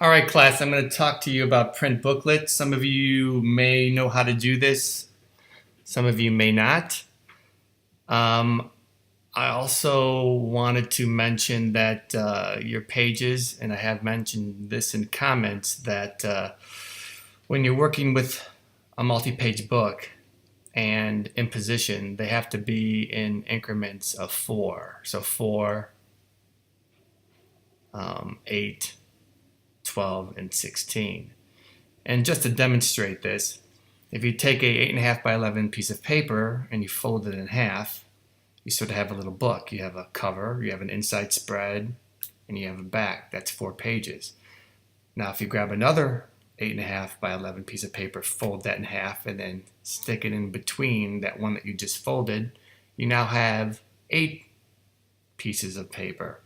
All right, class, I'm going to talk to you about print booklet. Some of you may know how to do this. Some of you may not. Um, I also wanted to mention that your pages, and I have mentioned this in comments, that when you're working with a multi-page book and in position, they have to be in increments of 4. So 4, 8, 12, and 16. And just to demonstrate this, if you take a 8.5 by 11 piece of paper and you fold it in half, you sort of have a little book. You have a cover, you have an inside spread, and you have a back. That's 4 pages. Now if you grab another 8.5 by 11 piece of paper, fold that in half, and then stick it in between that one that you just folded, you now have 8 pieces of paper.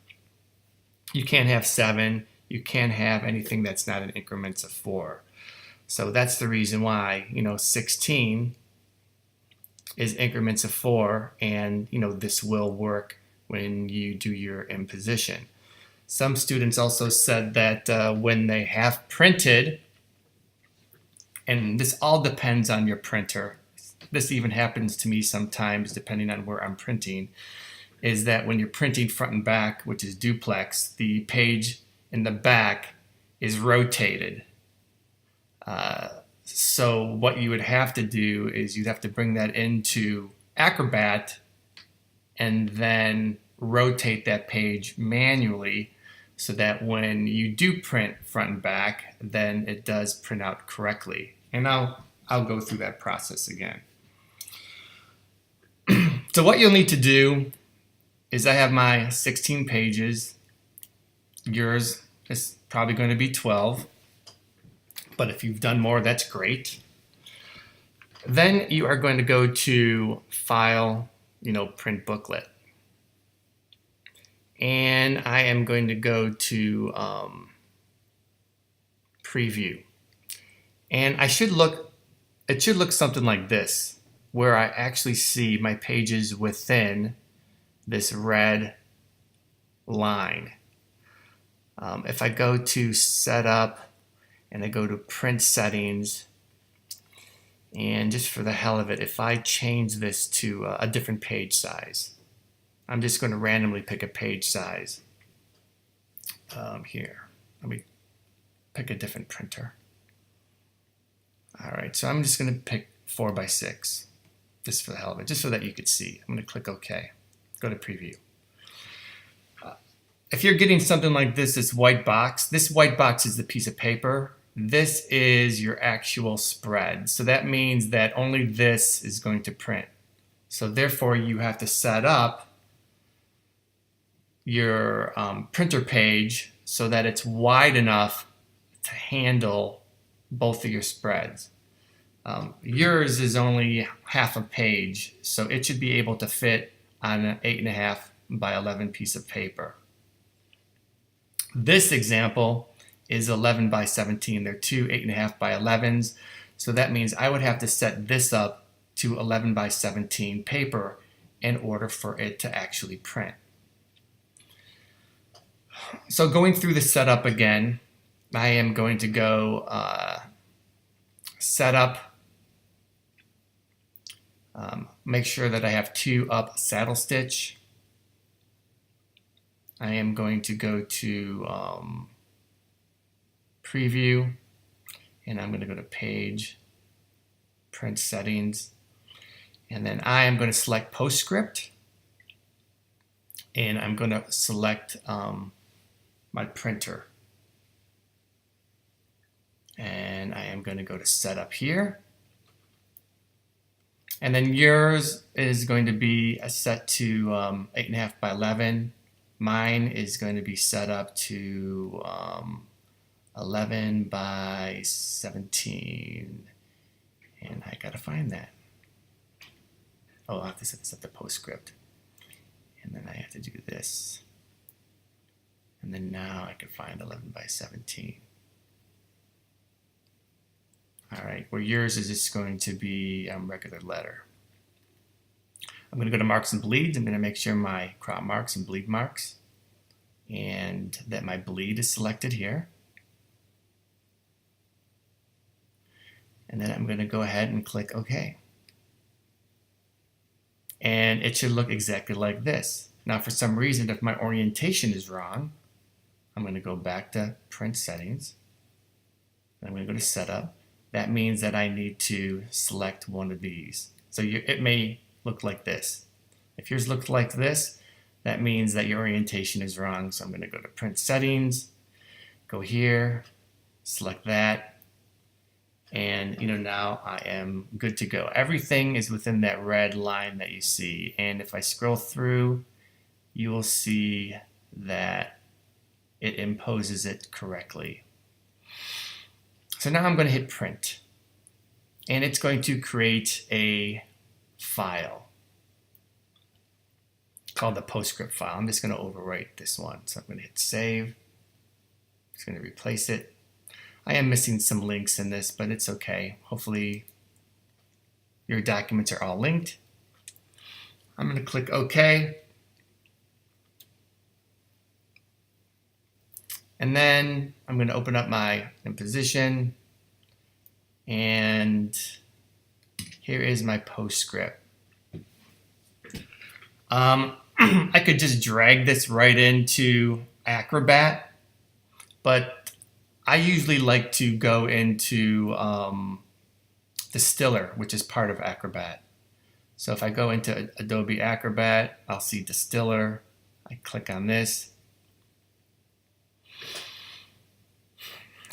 You can't have 7. You can't have anything that's not in increments of 4. So that's the reason why, 16 is increments of 4, and, this will work when you do your imposition. Some students also said that when they have printed, and this all depends on your printer. This even happens to me sometimes depending on where I'm printing, is that when you're printing front and back, which is duplex, the page in the back is rotated. So what you would have to do is you'd have to bring that into Acrobat and then rotate that page manually so that when you do print front and back, then it does print out correctly. And I'll go through that process again. So what you'll need to do is I have my 16 pages. Yours is probably going to be 12. But if you've done more, that's great. Then you are going to go to File, Print Booklet. And I am going to go to Preview. And it should look something like this, where I actually see my pages within this red line. If I go to Setup, and I go to Print Settings, and just for the hell of it, if I change this to a different page size, I'm just going to randomly pick a page size. Here, let me pick a different printer. All right, so I'm just going to pick 4 by 6, just for the hell of it, just so that you could see. I'm going to click OK. Go to Preview. If you're getting something like this white box is the piece of paper. This is your actual spread. So that means that only this is going to print. So therefore you have to set up your printer page so that it's wide enough to handle both of your spreads. Yours is only half a page, so it should be able to fit on an 8.5 by 11 piece of paper. This example is 11 by 17. They're two 8.5 by 11s. So that means I would have to set this up to 11 by 17 paper in order for it to actually print. So going through the setup again, I am going to go Setup, make sure that I have 2 up saddle stitch. I am going to go to Preview, and I'm going to go to Page, Print Settings, and then I am going to select Postscript, and I'm going to select my printer, and I am going to go to Setup here, and then yours is going to be set to 8.5 by 11. Mine is going to be set up to 11 by 17, and I gotta find that. Oh, I have to set this up to Postscript, and then I have to do this, and then now I can find 11 by 17. All right, where yours is just going to be regular letter. I'm going to go to Marks and Bleeds. I'm going to make sure my crop marks and bleed marks, and that my bleed is selected here. And then I'm going to go ahead and click OK. And it should look exactly like this. Now, for some reason, if my orientation is wrong, I'm going to go back to Print Settings. I'm going to go to Setup. That means that I need to select one of these. So it may look like this. If yours looks like this, that means that your orientation is wrong. So I'm going to go to Print Settings, go here, select that, and now I am good to go. Everything is within that red line that you see. And if I scroll through, you will see that it imposes it correctly. So now I'm going to hit print, and it's going to create a file called the PostScript file. I'm just going to overwrite this one. So I'm going to hit save. It's going to replace it. I am missing some links in this, but it's okay. Hopefully your documents are all linked. I'm going to click OK. And then I'm going to open up my imposition, and here is my PostScript. I could just drag this right into Acrobat, but I usually like to go into Distiller, which is part of Acrobat. So if I go into Adobe Acrobat, I'll see Distiller. I click on this.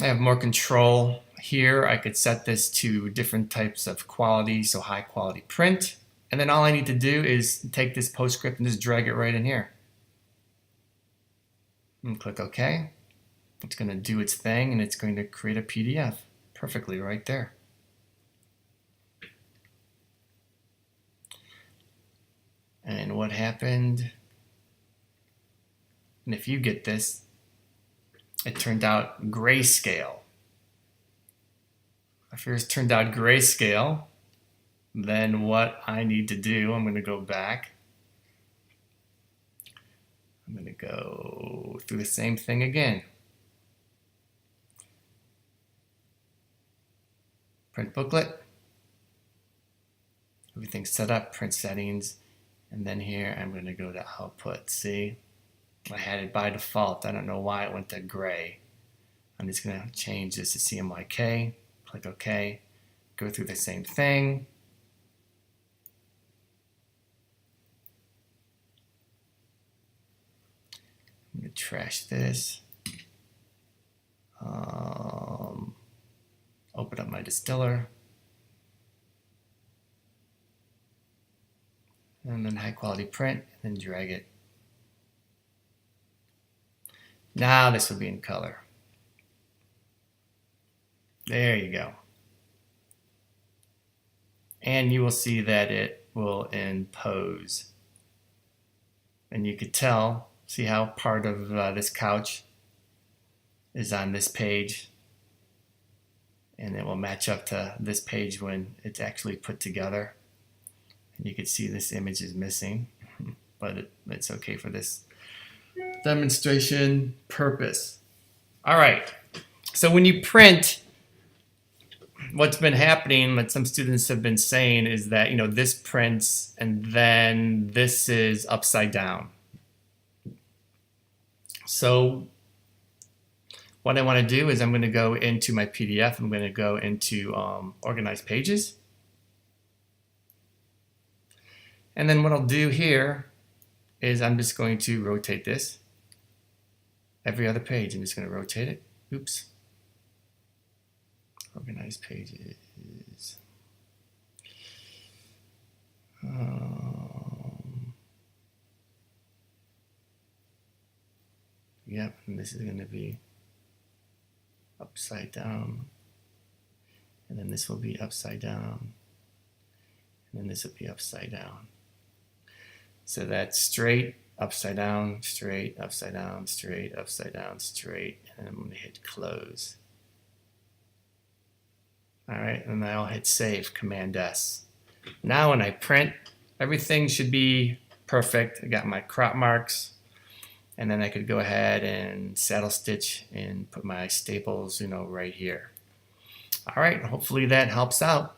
I have more control here. I could set this to different types of quality, so high quality print. And then all I need to do is take this PostScript and just drag it right in here. And click OK. It's going to do its thing, and it's going to create a PDF perfectly right there. And what happened, and if you get this, it turned out grayscale. If yours turned out grayscale, then what I need to do, I'm going to go back. I'm going to go through the same thing again. Print booklet. Everything's set up, print settings. And then here I'm going to go to output. See? I had it by default. I don't know why it went to gray. I'm just going to change this to CMYK. Click OK. Go through the same thing. I'm going to trash this. Open up my distiller. And then high quality print, and then drag it. Now this will be in color. There you go. And you will see that it will impose. And you could tell, see how part of this couch is on this page. And it will match up to this page when it's actually put together. And you can see this image is missing, but it's okay for this demonstration purpose. All right, so when you print, what's been happening, what some students have been saying is that, this prints and then this is upside down. So what I want to do is I'm going to go into my PDF. I'm going to go into Organized Pages. And then what I'll do here is I'm just going to rotate this. Every other page, I'm just going to rotate it. Oops. Organized Pages. Yep, and this is going to be upside down. And then this will be upside down. And then this will be upside down. So that's straight, upside down, straight, upside down, straight, upside down, straight, and I'm going to hit close. All right, and then I'll hit save, Command S. Now when I print, everything should be perfect. I got my crop marks, and then I could go ahead and saddle stitch and put my staples, right here. All right, hopefully that helps out.